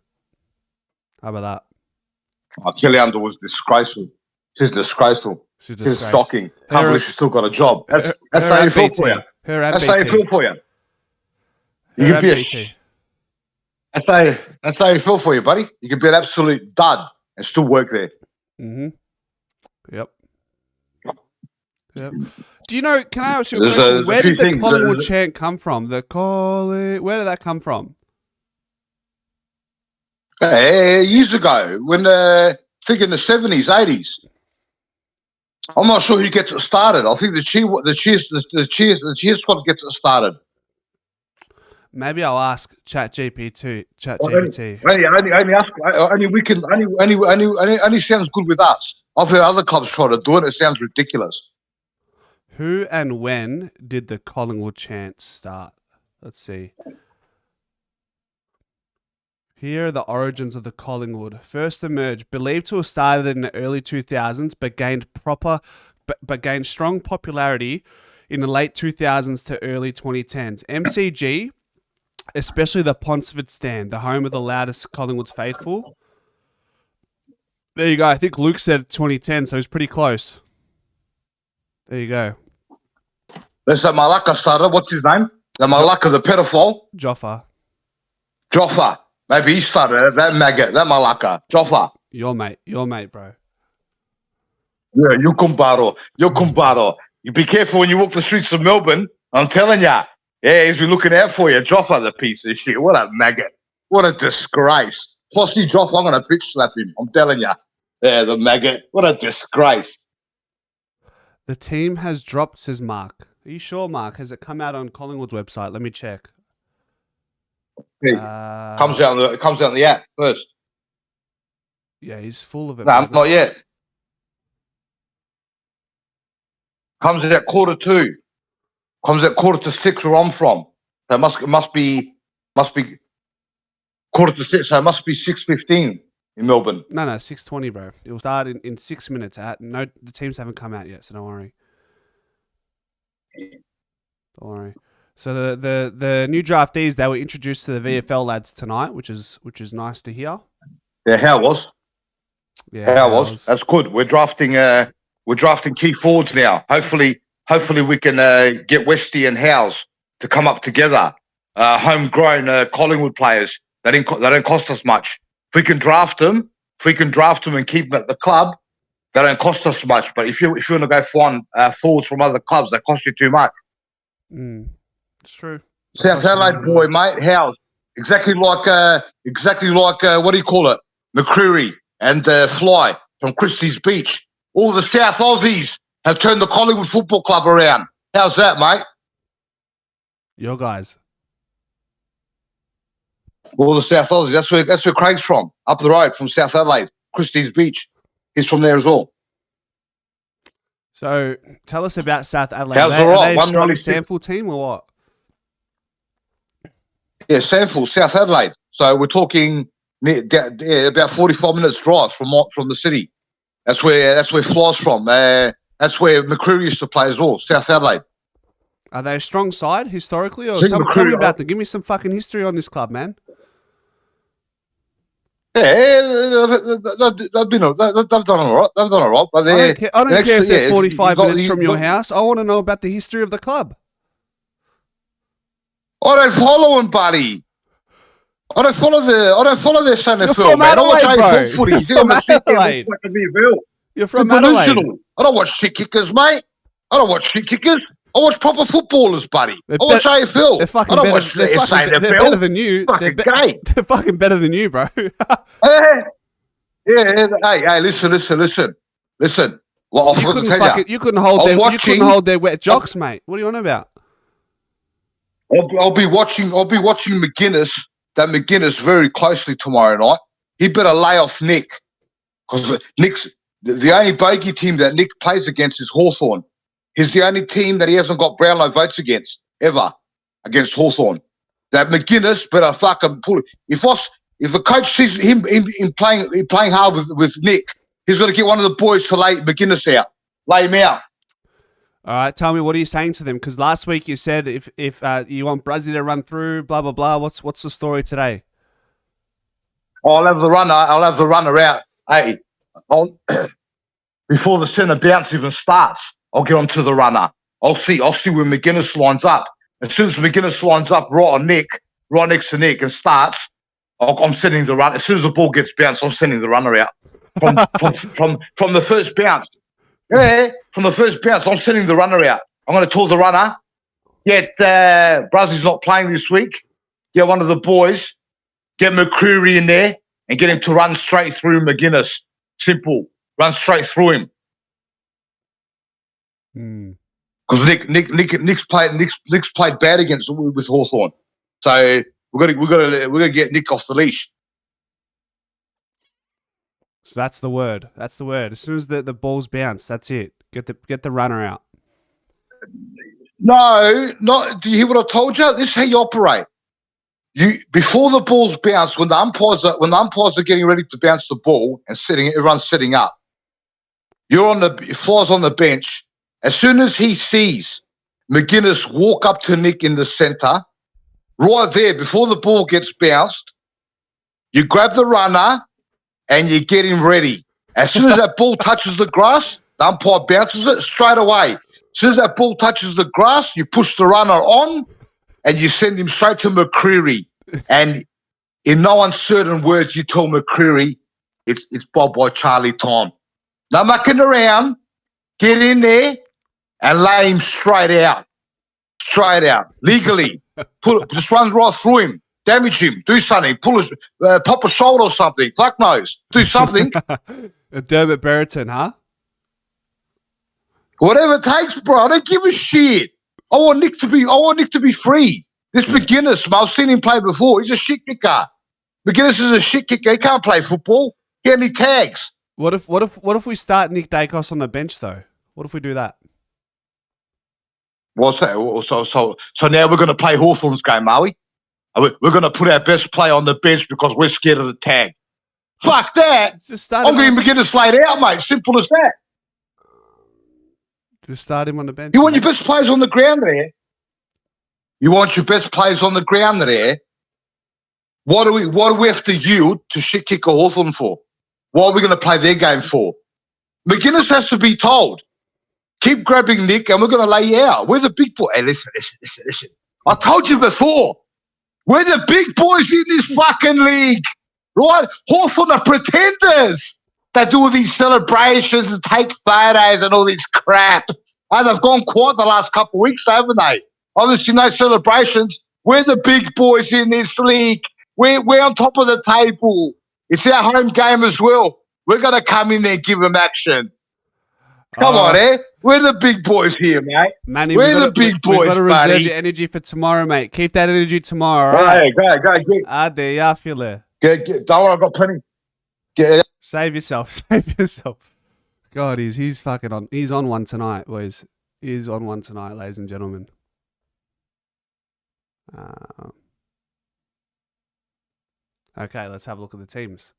How about that? Oh, Kelly Underwood's disgraceful. She's disgraceful. She's shocking. Can't believe she's still got a job. That's how you feel for you. That's how you feel for you. You can be that's how you feel for you, buddy. You can be an absolute dud and still work there. Mm-hmm. Yep. Do you know, can I ask you a question? Where did the Collingwood chant come from? Where did that come from? Years ago, when I think in the 70s, 80s. I'm not sure who gets it started. I think the cheer squad gets it started. Maybe I'll ask ChatGPT. Only sounds good with us. I've heard other clubs try to do it. It sounds ridiculous. Who and when did the Collingwood chant start? Let's see. Here are the origins of the Collingwood. First emerged, believed to have started in the early 2000s, but gained strong popularity in the late 2000s to early 2010s. MCG, especially the Ponsford stand, the home of the loudest Collingwood's faithful. There you go. I think Luke said 2010, so he's pretty close. There you go. There's that Malacca starter. What's his name? The Malacca, the pedophile. Joffa. Maybe he started it. That maggot, that Malacca. Joffa. Your mate, bro. Yeah, you kumbaro. You be careful when you walk the streets of Melbourne. I'm telling ya. Yeah, he's been looking out for you. Joffa, the piece of shit. What a maggot. What a disgrace. If I see Joff, I'm going to bitch slap him. I'm telling you. Yeah, the maggot. What a disgrace. The team has dropped, says Mark. Are you sure, Mark? Has it come out on Collingwood's website? Let me check. Comes out on the app first. Yeah, he's full of it. No, not yet. Comes out 2:45. Comes out 5:45 where I'm from. So it must be 5:45. So it must be 6:15 in Melbourne. No, 6:20, bro. It will start in 6 minutes. The teams haven't come out yet, so don't worry. Don't worry. So the new draftees, they were introduced to the VFL lads tonight, which is nice to hear. Yeah, how it was. Yeah, how it was. That's good. We're drafting key forwards now. Hopefully we can get Westy and Howes to come up together. Homegrown Collingwood players. They don't cost us much. If we can draft them and keep them at the club, they don't cost us much. But if you want to go find forwards from other clubs, they cost you too much. It's true. South Adelaide boy, mate. Howes. Exactly like what do you call it? McCreary and Fly from Christie's Beach. All the South Aussies have turned the Collingwood Football Club around. How's that, mate? Your guys. All the South Aussies. That's where Craig's from. Up the road from South Adelaide, Christie's Beach. He's from there as well. So tell us about South Adelaide. How's Are they a strong sample team or what? Yeah, sample, South Adelaide. So we're talking about 45 minutes drive from the city. That's where Fly's from. That's where McCreary used to play as well, South Adelaide. Are they a strong side historically? Or tell me about them. Give me some fucking history on this club, man. Yeah, they've done all right. They've done all right. But I don't care if they're 45 minutes from your house. I want to know about the history of the club. I don't follow them, buddy. I don't follow their Sunday film, man. I watch AFL footy. You're from Adelaide. I don't watch shit kickers, mate. I don't watch shit kickers. I watch proper footballers, buddy. I watch AFL. They're fucking better. They're better than you. They're fucking better than you, bro. Yeah. Hey, listen. Well, I forgot to tell you. You couldn't hold their wet jocks, mate. What are you on about? I'll be watching McGuinness, that McGuinness very closely tomorrow night. He better lay off Nick, because Nick's the only bogey team that Nick plays against is Hawthorn. He's the only team that he hasn't got Brownlow votes against ever, against Hawthorn. That McGuinness better fucking pull it. If the coach sees him playing hard with Nick, he's got to get one of the boys to lay McGuinness out, lay him out. All right, tell me, what are you saying to them? Because last week you said if you want Brazzy to run through, blah blah blah. What's the story today? I'll have the runner out. Hey, before the centre bounce even starts, I'll get onto the runner. I'll see where McGuinness lines up. As soon as McGuinness lines up right next to Nick and starts, I'm sending the run. As soon as the ball gets bounced, I'm sending the runner out from the first bounce. Yeah, from the first bounce, I'm sending the runner out. I'm going to tell the runner, Brazzy's not playing this week. Get one of the boys, get McCreary in there, and get him to run straight through McGuinness. Simple. Run straight through him. Because Nick's played bad with Hawthorn. So we're gonna get Nick off the leash. So that's the word. As soon as the balls bounce, that's it. Get the runner out. No. Do you hear what I told you? This is how you operate. Before the balls bounce, when the umpires are getting ready to bounce the ball and everyone's sitting up, Fly's on the bench. As soon as he sees McGuinness walk up to Nick in the centre, right there before the ball gets bounced, you grab the runner and you get him ready. As soon as that ball touches the grass, the umpire bounces it straight away. As soon as that ball touches the grass, you push the runner on and you send him straight to McCreary. And in no uncertain words, you tell McCreary, it's Bob by Charlie time. No mucking around. Get in there and lay him straight out. Legally. Just run right through him. Damage him. Do something. Pop a shoulder or something. Fuck knows. Do something. A Dermot Brereton, huh? Whatever it takes, bro. I don't give a shit. I want Nick to be free. This McGuinness, I've seen him play before. He's a shit kicker. McGuinness is a shit kicker. He can't play football. He only tags. What if we start Nick Dacos on the bench though? What if we do that? What's that? So now we're going to play Hawthorn's game, are we? We're going to put our best player on the bench because we're scared of the tag. Fuck that. I'm going to McGuinness laid out, mate. Simple as that. Just start him on the bench. You want your best players on the ground there? You want your best players on the ground there? What do we have to yield to shit kick a Hawthorn for? What are we going to play their game for? McGuinness has to be told. Keep grabbing Nick and we're going to lay you out. We're the big boy. Hey, listen. I told you before. We're the big boys in this fucking league. Right? Hawthorn are pretenders. They do all these celebrations and take photos and all this crap. And they've gone quiet the last couple of weeks, haven't they? Obviously, no celebrations. We're the big boys in this league. We're on top of the table. It's our home game as well. We're going to come in there and give them action. Come on, We're the big boys here, mate. Manny, we're the big boys, we've got to reserve buddy. your energy for tomorrow, mate. Keep that energy tomorrow, all right? Go. Ade, ya file. Don't worry, I've got plenty. Save yourself. God, he's fucking on. He's on one tonight, boys. He's on one tonight, ladies and gentlemen. Okay, let's have a look at the teams.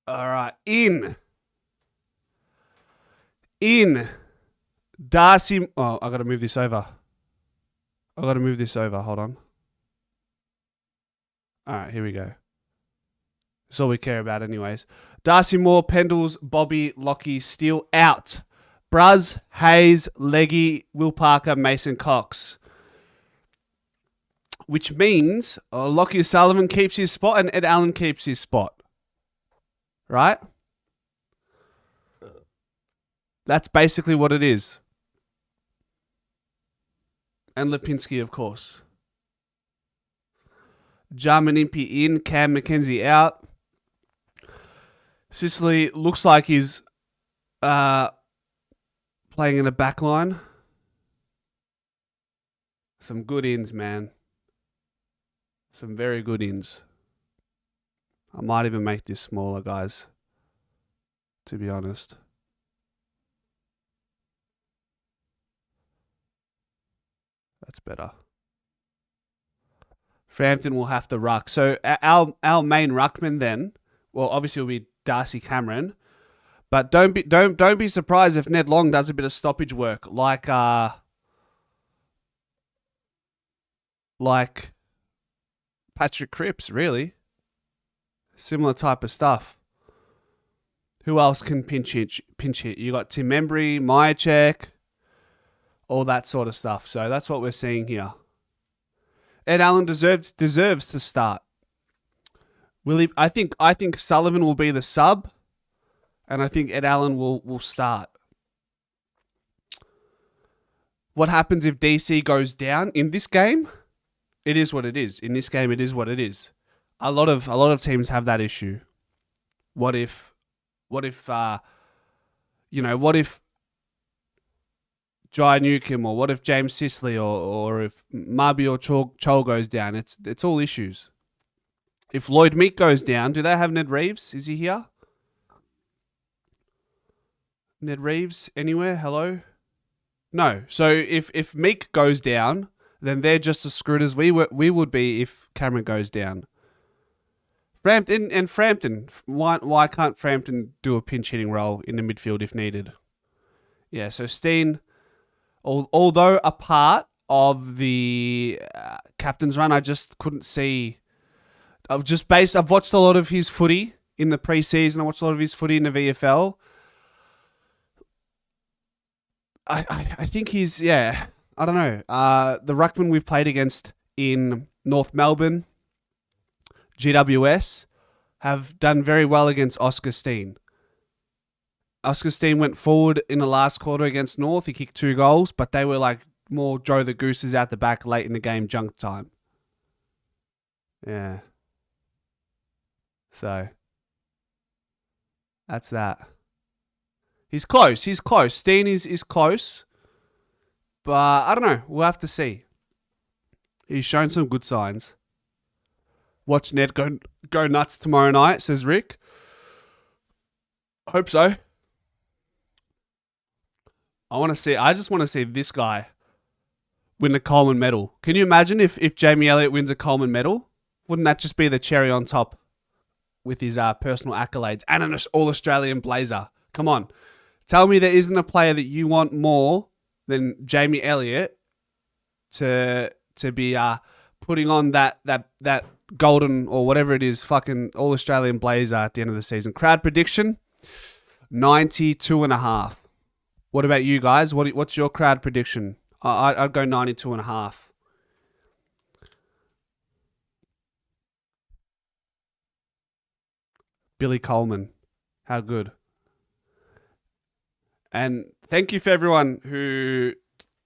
All right, in Darcy. Oh, I got to move this over. Hold on. All right, here we go. That's all we care about, anyways. Darcy Moore, Pendles, Bobby, Lockie, Steele out. Bruz, Hayes, Leggy, Will Parker, Mason Cox. Which means Lockie Sullivan keeps his spot and Ed Allen keeps his spot. Right? That's basically what it is. And Lipinski, of course. Jarmanimpi in, Cam McKenzie out. Sicily looks like he's playing in a back line. Some good ins, man. Some very good ins. I might even make this smaller, guys. To be honest. That's better. Frampton will have to ruck. So our main ruckman then, well, obviously will be Darcy Cameron, but don't be surprised if Ned Long does a bit of stoppage work, like Patrick Cripps, really. Similar type of stuff. Who else can pinch hit? You got Tim Embry, Myercheck, all that sort of stuff. So that's what we're seeing here. Ed Allen deserves to start. Will he? I think Sullivan will be the sub, and I think Ed Allen will start. What happens if DC goes down in this game? It is what it is. In this game, it is what it is. A lot of teams have that issue. What if Jai Newcomb, or what if James Sisley, or if Marby or Chol goes down? It's all issues. If Lloyd Meek goes down, do they have Ned Reeves? Is he here? Ned Reeves anywhere? Hello? No. So if Meek goes down, then they're just as screwed as we would be if Cameron goes down. Frampton. Why can't Frampton do a pinch hitting role in the midfield if needed? Yeah. So Steen, although a part of the captain's run, I just couldn't see. I've watched a lot of his footy in the preseason. I watched a lot of his footy in the VFL. I think he's, yeah, I don't know. The ruckman we've played against in North Melbourne, GWS, have done very well against Oscar Steen. Oscar Steen went forward in the last quarter against North. He kicked 2 goals, but they were like more Joe the Gooses out the back late in the game, junk time. Yeah. So that's that. He's close. Steen is close. But I don't know. We'll have to see. He's shown some good signs. Watch Ned go nuts tomorrow night, says Rick. Hope so. I just want to see this guy win the Coleman medal. Can you imagine if Jamie Elliott wins a Coleman medal? Wouldn't that just be the cherry on top with his personal accolades and an All-Australian blazer? Come on. Tell me there isn't a player that you want more than Jamie Elliott to be putting on that golden or whatever it is, fucking All-Australian blazer at the end of the season. Crowd prediction, 92.5. What about you guys? What's your crowd prediction? I'd go 92.5. Billy Coleman. How good. And thank you for everyone who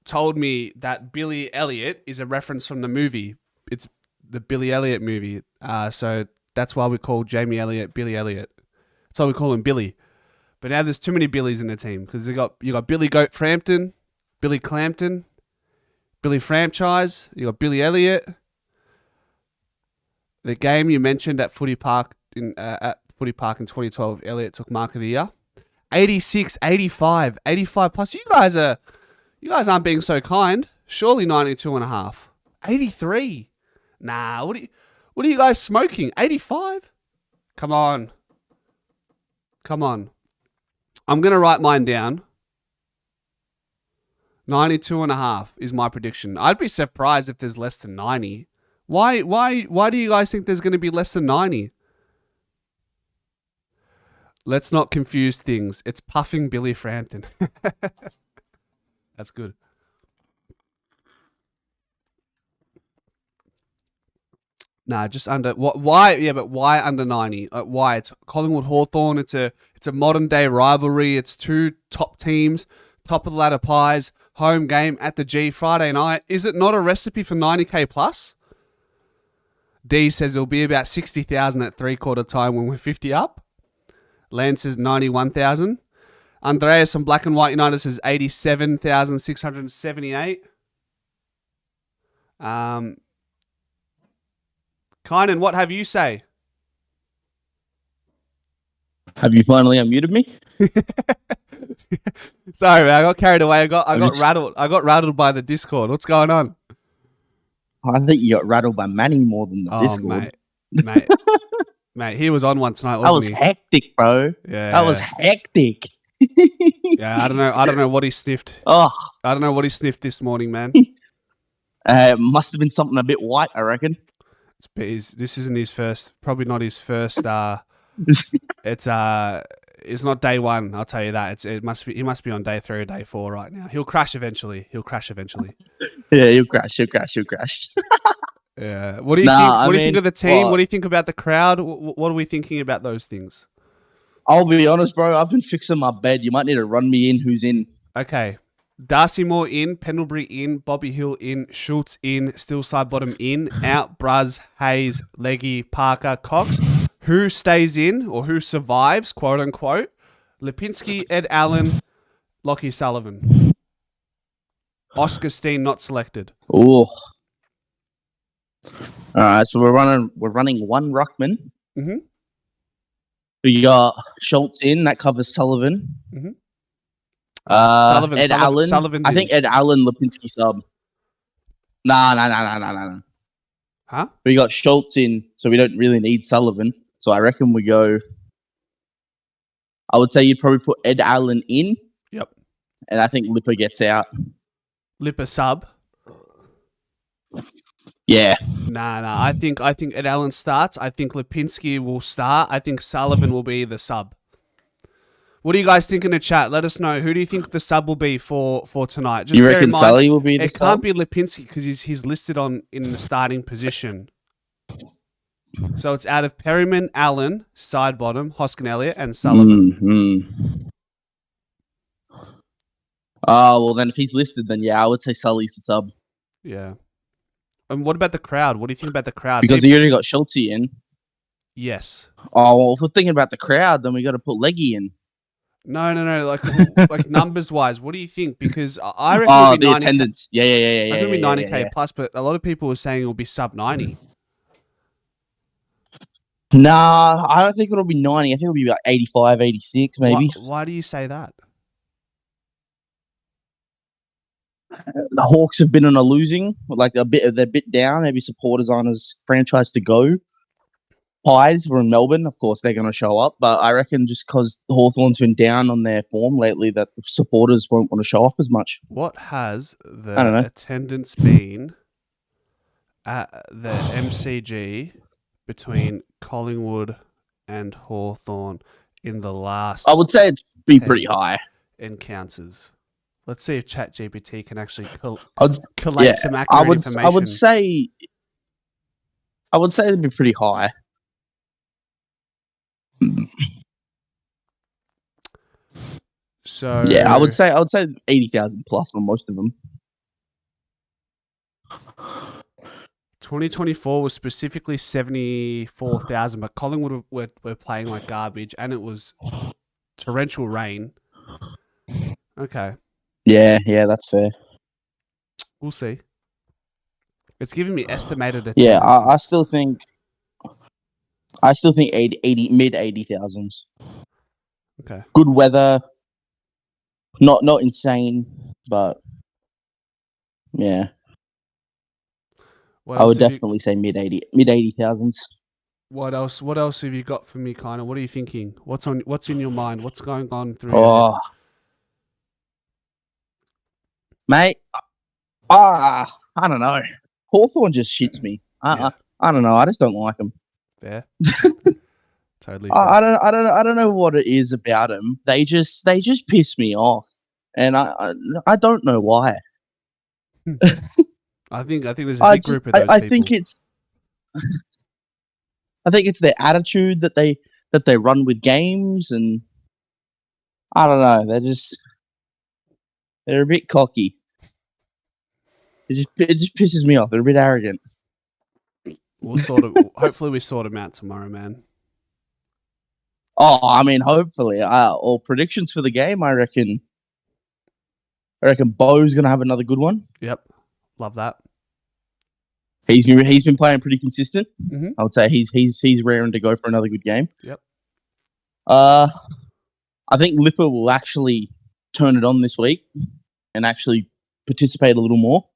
told me that Billy Elliot is a reference from the movie. It's the Billy Elliot movie. So that's why we call Jamie Elliott Billy Elliot. That's why we call him Billy. But now there's too many Billies in the team because you got Billy Goat Frampton, Billy Clampton, Billy Franchise, you got Billy Elliot. The game you mentioned at Footy Park in 2012, Elliot took Mark of the Year. 86, 85 plus. You guys aren't being so kind. Surely 92.5. 83. Nah, what are you guys smoking? 85? Come on. I'm going to write mine down. 92.5 is my prediction. I'd be surprised if there's less than 90. Why do you guys think there's going to be less than 90? Let's not confuse things. It's puffing Billy Frampton. That's good. Nah, just under. Why? Yeah, but why under 90? Why? It's Collingwood Hawthorn. It's a modern day rivalry. It's two top teams, top of the ladder pies, home game at the G Friday night. Is it not a recipe for 90k plus? D says it'll be about 60,000 at 3/4 time when we're 50 up. Lance says 91,000. Andreas from Black and White United says 87,678. Kynan, what have you say? Have you finally unmuted me? Sorry, man, I got carried away. I got rattled. I got rattled by the Discord. What's going on? I think you got rattled by Manny more than the Discord. Mate, he was on one tonight, wasn't he? That was hectic, bro. Yeah. That was hectic. Yeah, I don't know what he sniffed. Oh. I don't know what he sniffed this morning, man. Must have been something a bit white, I reckon. This isn't his first, probably not his first. It's not day one. I'll tell you that. He must be on day 3 or day 4 right now. He'll crash eventually. Yeah, he'll crash. Yeah. What do you think? What do you think of the team? What do you think about the crowd? What are we thinking about those things? I'll be honest, bro. I've been fixing my bed. You might need to run me in. Who's in? Okay. Darcy Moore in, Pendlebury in, Bobby Hill in, Schultz in, Still Side Bottom in, out, Bruz, Hayes, Leggy, Parker, Cox. Who stays in or who survives, quote unquote? Lipinski, Ed Allen, Lockie Sullivan. Oscar Steen not selected. Oh. All right, so we're running one ruckman. Mm-hmm. We got Schultz in, that covers Sullivan. Mm-hmm. Ed Allen. Sullivan I think Ed Allen, Lipinski sub. Nah. Huh? We got Schultz in, so we don't really need Sullivan. So I reckon we go. I would say you'd probably put Ed Allen in. Yep. And I think Lipper gets out. Lipper sub. Yeah. Nah. I think Ed Allen starts. I think Lipinski will start. I think Sullivan will be the sub. What do you guys think in the chat? Let us know. Who do you think the sub will be for tonight? Just you reckon Sully will be the sub? It can't be Lipinski because he's listed in the starting position. So it's out of Perryman, Allen, side bottom, Hoskin Elliott, and Sullivan. Mm-hmm. Oh, well, then if he's listed, then yeah, I would say Sully's the sub. Yeah. And what about the crowd? What do you think about the crowd? Because he already got Schulte in. Yes. Oh, well, if we're thinking about the crowd, then we got to put Leggy in. No. Like numbers wise, what do you think? Because I reckon it'll be the 90K. attendance. Yeah. I reckon it'll be 90K yeah. plus, but a lot of people were saying it'll be sub 90. Nah, I don't think it'll be 90. I think it'll be like 85, 86 maybe. Why do you say that? The Hawks have been on a losing, like they're a bit down. Maybe supporters aren't as franchise to go. Pies were in Melbourne, of course they're going to show up, but I reckon just because Hawthorn's been down on their form lately, that the supporters won't want to show up as much. What has the attendance been at the MCG between Collingwood and Hawthorn in the last? I would say it's be pretty high. Encounters. Let's see if ChatGPT can actually collate some accurate information. I would say it'd be pretty high. So yeah, I would say 80,000 plus on most of them. 2024 was specifically 74,000, but Collingwood were playing like garbage, and it was torrential rain. Okay. Yeah, that's fair. We'll see. It's giving me estimated attendance. Yeah, I still think 80 mid 80,000s. Okay. Good weather. Not insane, but yeah. I would definitely say mid 80,000s. What else have you got for me, Kiner? What are you thinking? What's in your mind? What's going on through your head? Mate, I don't know. Hawthorn just shits me. I don't know. I just don't like him. Fair. Totally. Fair. I don't know what it is about him. They just piss me off, and I don't know why. I think there's a big group of those people. I think it's their attitude that they run with games, and I don't know. They're a bit cocky. It just pisses me off. They're a bit arrogant. Hopefully we sort them out tomorrow, man. Oh, I mean, hopefully. All predictions for the game, I reckon Bo's gonna have another good one. Yep, love that. He's been playing pretty consistent. Mm-hmm. I would say he's raring to go for another good game. Yep. I think Lipper will actually turn it on this week and actually participate a little more.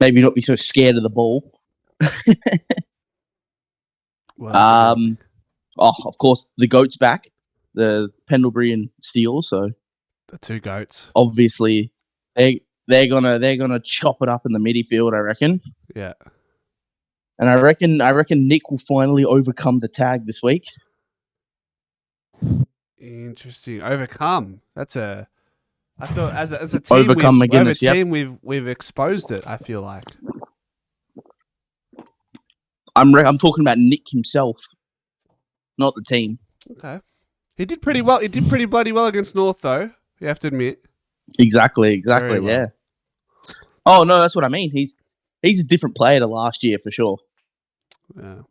Maybe not be so scared of the ball. Of course, the GOAT's back. The Pendlebury and Steele, so the two GOATs. Obviously, they're gonna chop it up in the midfield, I reckon. Yeah. And I reckon Nick will finally overcome the tag this week. Interesting. Overcome. I thought as a team, we've exposed it. I feel like. I'm talking about Nick himself, not the team. Okay. He did pretty well. He did pretty bloody well against North, though. You have to admit. Exactly. Well. Yeah. Oh no, that's what I mean. He's a different player to last year for sure. Yeah.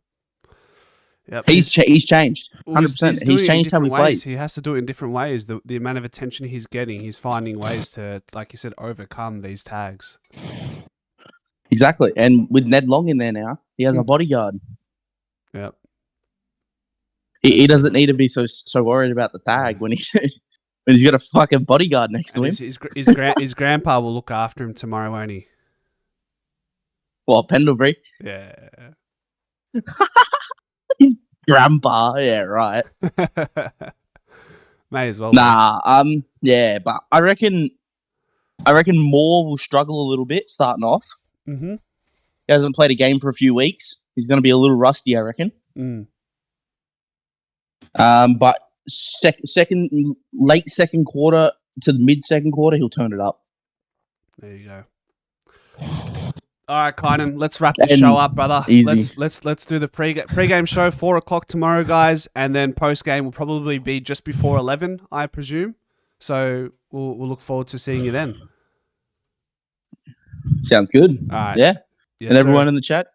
Yep. He's changed 100%. He's changed how he plays. He has to do it in different ways. The amount of attention he's getting, he's finding ways to, like you said, overcome these tags. Exactly. And with Ned Long in there now, he has a bodyguard. Yep. He doesn't need to be so worried about the tag when he's got a fucking bodyguard next to him. His grandpa will look after him tomorrow, won't he? Well, Pendlebury. Yeah. His grandpa, yeah, right. May as well. Nah, yeah, but I reckon Moore will struggle a little bit starting off. Mm-hmm. He hasn't played a game for a few weeks. He's going to be a little rusty, I reckon. Mm. But late second quarter to the mid second quarter, he'll turn it up. There you go. All right, Kynan, let's wrap this And show up, brother. easy. Let's do the pre-game show, 4:00 tomorrow, guys, and then post-game will probably be just before 11, I presume. So we'll look forward to seeing you then. Sounds good. All right. Yeah. Yes, And everyone sir. in the chat,